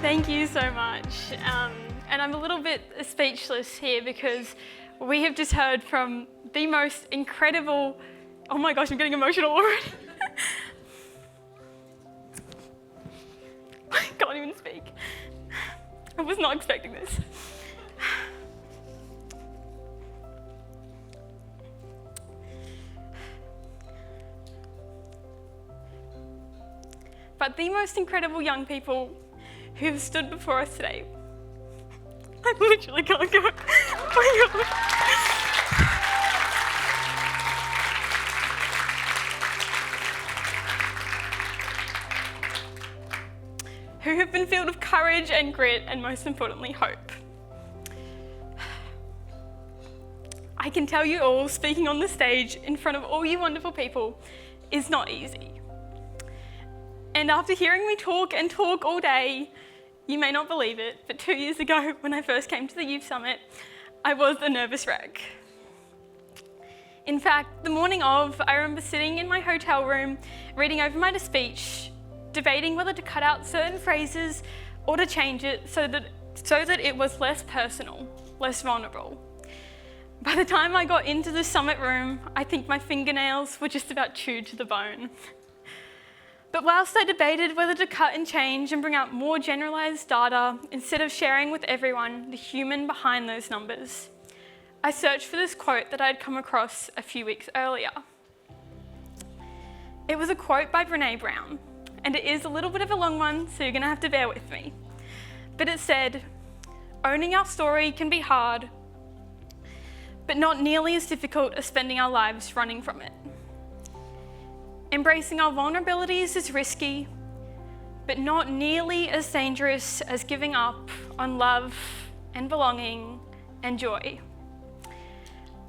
Thank you so much. And I'm a little bit speechless here because we have just heard from the most incredible, oh my gosh, I'm getting emotional already. I can't even speak. I was not expecting this. But the most incredible young people who have stood before us today. I literally can't go. Oh my God. Who have been filled with courage and grit and most importantly, hope. I can tell you all, speaking on the stage in front of all you wonderful people is not easy. And after hearing me talk and talk all day, you may not believe it, but 2 years ago when I first came to the Youth Summit, I was a nervous wreck. In fact, the morning of, I remember sitting in my hotel room, reading over my speech, debating whether to cut out certain phrases or to change it so that it was less personal, less vulnerable. By the time I got into the summit room, I think my fingernails were just about chewed to the bone. But whilst I debated whether to cut and change and bring out more generalised data instead of sharing with everyone the human behind those numbers, I searched for this quote that I had come across a few weeks earlier. It was a quote by Brené Brown, and it is a little bit of a long one, so you're going to have to bear with me. But it said, "Owning our story can be hard, but not nearly as difficult as spending our lives running from it. Embracing our vulnerabilities is risky, but not nearly as dangerous as giving up on love and belonging and joy.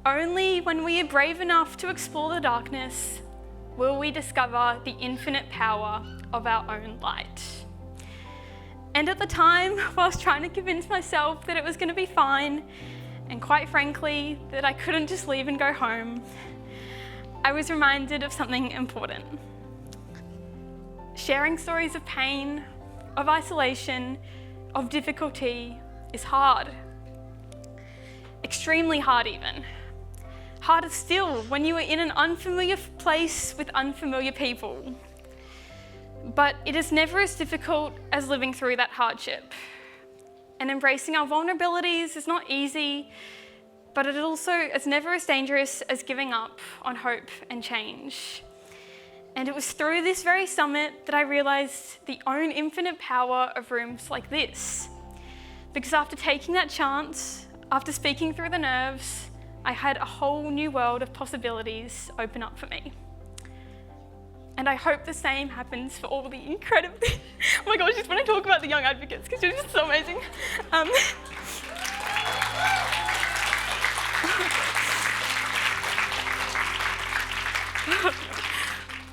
Only when we are brave enough to explore the darkness will we discover the infinite power of our own light." And at the time, whilst trying to convince myself that it was going to be fine, and quite frankly, that I couldn't just leave and go home, I was reminded of something important. Sharing stories of pain, of isolation, of difficulty is hard. Extremely hard even. Harder still when you are in an unfamiliar place with unfamiliar people. But it is never as difficult as living through that hardship. And embracing our vulnerabilities is not easy, but it's never as dangerous as giving up on hope and change. And it was through this very summit that I realised the own infinite power of rooms like this. Because after taking that chance, after speaking through the nerves, I had a whole new world of possibilities open up for me. And I hope the same happens for all the incredible... Oh my gosh, just when I talk about the young advocates, because you're just so amazing.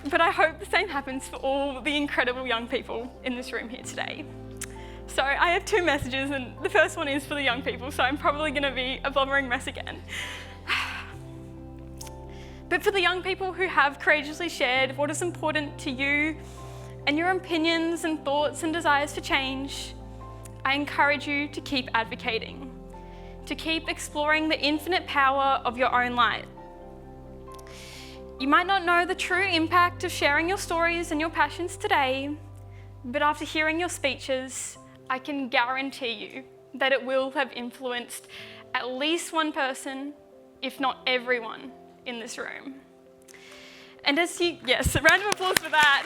But I hope the same happens for all the incredible young people in this room here today. So I have two messages, and the first one is for the young people, so I'm probably going to be a blubbering mess again. But for the young people who have courageously shared what is important to you and your opinions and thoughts and desires for change, I encourage you to keep advocating, to keep exploring the infinite power of your own light. You might not know the true impact of sharing your stories and your passions today, but after hearing your speeches, I can guarantee you that it will have influenced at least one person, if not everyone, in this room. And yes, a round of applause for that.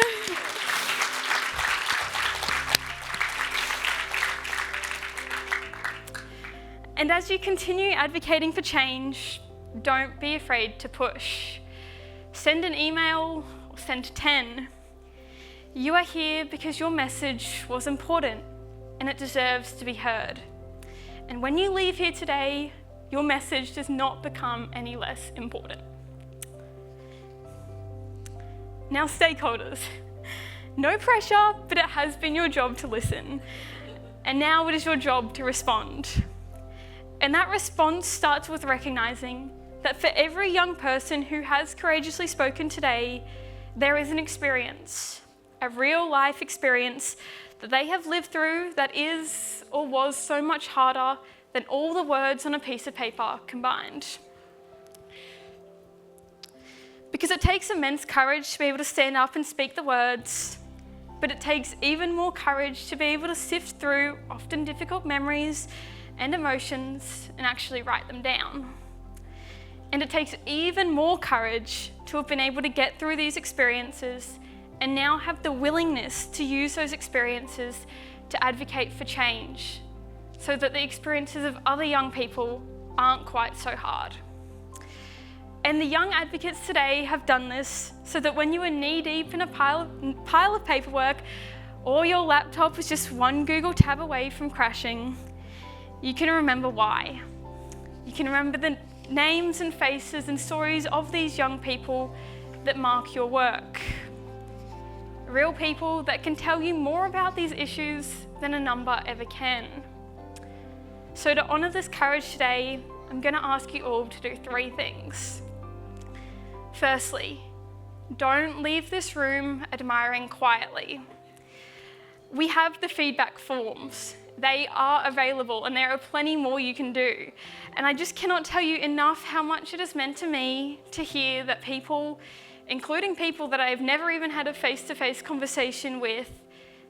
And as you continue advocating for change, don't be afraid to push. Send an email or send 10. You are here because your message was important and it deserves to be heard. And when you leave here today, your message does not become any less important. Now, stakeholders, no pressure, but it has been your job to listen. And now it is your job to respond. And that response starts with recognizing that for every young person who has courageously spoken today, there is an experience, a real life experience that they have lived through that is or was so much harder than all the words on a piece of paper combined. Because it takes immense courage to be able to stand up and speak the words, but it takes even more courage to be able to sift through often difficult memories and emotions and actually write them down. And it takes even more courage to have been able to get through these experiences and now have the willingness to use those experiences to advocate for change so that the experiences of other young people aren't quite so hard. And the young advocates today have done this so that when you are knee-deep in a pile of paperwork or your laptop is just one Google tab away from crashing, you can remember why. You can remember the names and faces and stories of these young people that mark your work. Real people that can tell you more about these issues than a number ever can. So to honour this courage today, I'm going to ask you all to do 3 things. Firstly, don't leave this room admiring quietly. We have the feedback forms. They are available and there are plenty more you can do. And I just cannot tell you enough how much it has meant to me to hear that people, including people that I have never even had a face-to-face conversation with,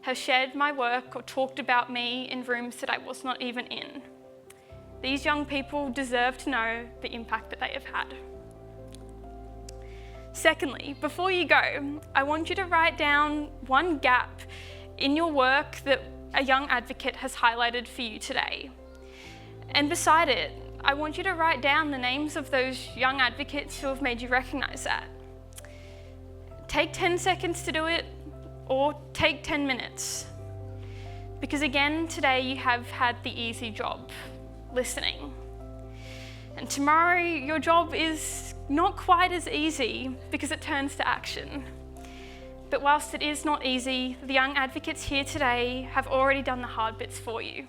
have shared my work or talked about me in rooms that I was not even in. These young people deserve to know the impact that they have had. Secondly, before you go, I want you to write down one gap in your work that a young advocate has highlighted for you today. And beside it, I want you to write down the names of those young advocates who have made you recognise that. Take 10 seconds to do it, or take 10 minutes. Because again, today you have had the easy job, listening. And tomorrow your job is not quite as easy because it turns to action. But whilst it is not easy, the young advocates here today have already done the hard bits for you.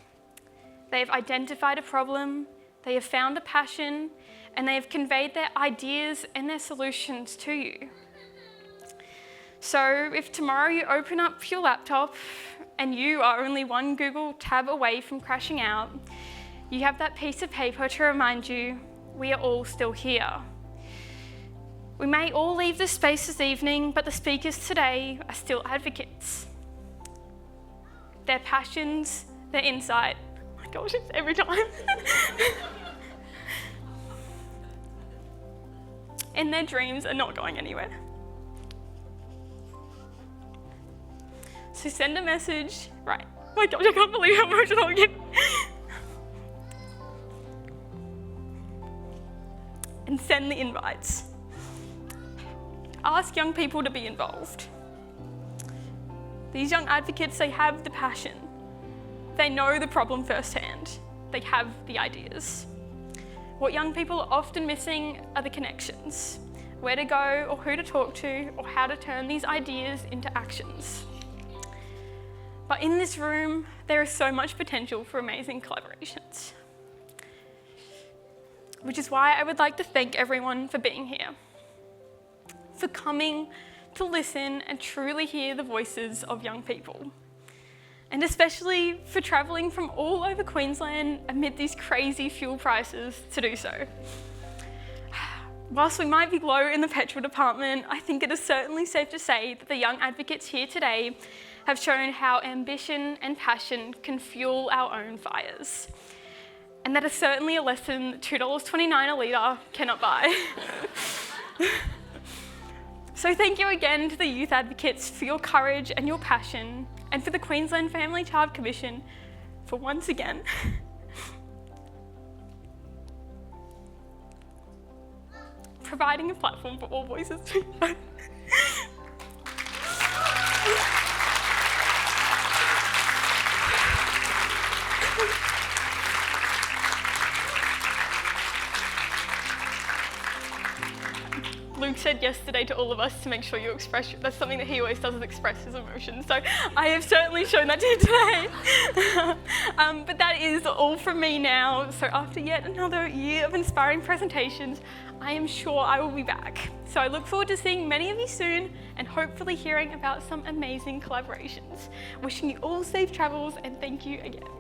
They have identified a problem, they have found a passion, and they have conveyed their ideas and their solutions to you. So if tomorrow you open up your laptop and you are only one Google tab away from crashing out, you have that piece of paper to remind you we are all still here. We may all leave this space this evening, but the speakers today are still advocates. Their passions, their insight, oh my gosh, it's every time. And their dreams are not going anywhere. So send a message, right? Oh my gosh, I can't believe how emotional I get. And send the invites. Ask young people to be involved. These young advocates, they have the passion. They know the problem firsthand. They have the ideas. What young people are often missing are the connections, where to go or who to talk to or how to turn these ideas into actions. But in this room, there is so much potential for amazing collaborations. Which is why I would like to thank everyone for being here, for coming to listen and truly hear the voices of young people. And especially for travelling from all over Queensland amid these crazy fuel prices to do so. Whilst we might be low in the petrol department, I think it is certainly safe to say that the young advocates here today have shown how ambition and passion can fuel our own fires. And that is certainly a lesson that $2.29 a litre cannot buy. So thank you again to the youth advocates for your courage and your passion, and for the Queensland Family Child Commission for once again providing a platform for all voices to be. Luke said yesterday to all of us to make sure you express, that's something that he always does, is express his emotions. So I have certainly shown that to you today. But that is all from me now. So after yet another year of inspiring presentations, I am sure I will be back. So I look forward to seeing many of you soon and hopefully hearing about some amazing collaborations. Wishing you all safe travels and thank you again.